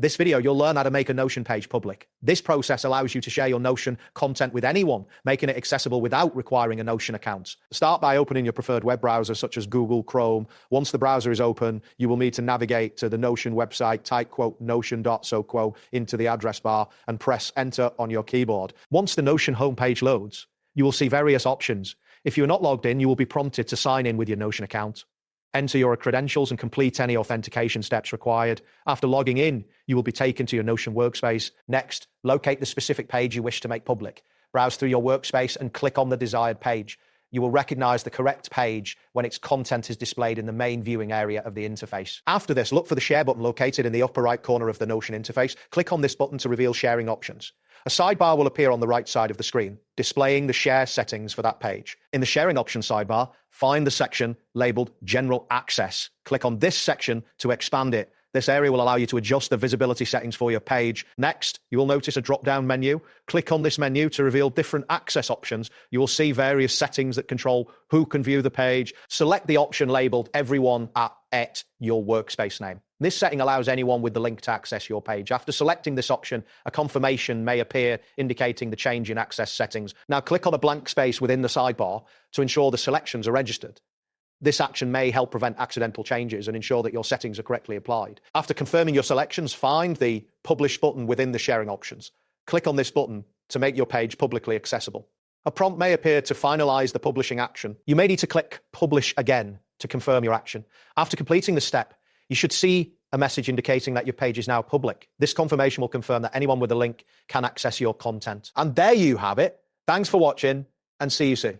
This video, you'll learn how to make a Notion page public. This process allows you to share your Notion content with anyone, making it accessible without requiring a Notion account. Start by opening your preferred web browser, such as Google Chrome. Once the browser is open, you will need to navigate to the Notion website, type notion.so into the address bar and press enter on your keyboard. Once the Notion homepage loads, you will see various options. If you're not logged in, you will be prompted to sign in with your Notion account. Enter your credentials and complete any authentication steps required. After logging in, you will be taken to your Notion workspace. Next, locate the specific page you wish to make public. Browse through your workspace and click on the desired page. You will recognize the correct page when its content is displayed in the main viewing area of the interface. After this, look for the Share button located in the upper right corner of the Notion interface. Click on this button to reveal sharing options. A sidebar will appear on the right side of the screen, displaying the share settings for that page. In the sharing options sidebar, find the section labeled General Access. Click on this section to expand it. This area will allow you to adjust the visibility settings for your page. Next, you will notice a drop-down menu. Click on this menu to reveal different access options. You will see various settings that control who can view the page. Select the option labeled Everyone at your workspace name. This setting allows anyone with the link to access your page. After selecting this option, a confirmation may appear indicating the change in access settings. Now click on a blank space within the sidebar to ensure the selections are registered. This action may help prevent accidental changes and ensure that your settings are correctly applied. After confirming your selections, find the Publish button within the sharing options. Click on this button to make your page publicly accessible. A prompt may appear to finalize the publishing action. You may need to click Publish again to confirm your action. After completing the step, you should see a message indicating that your page is now public. This confirmation will confirm that anyone with a link can access your content. And there you have it. Thanks for watching and see you soon.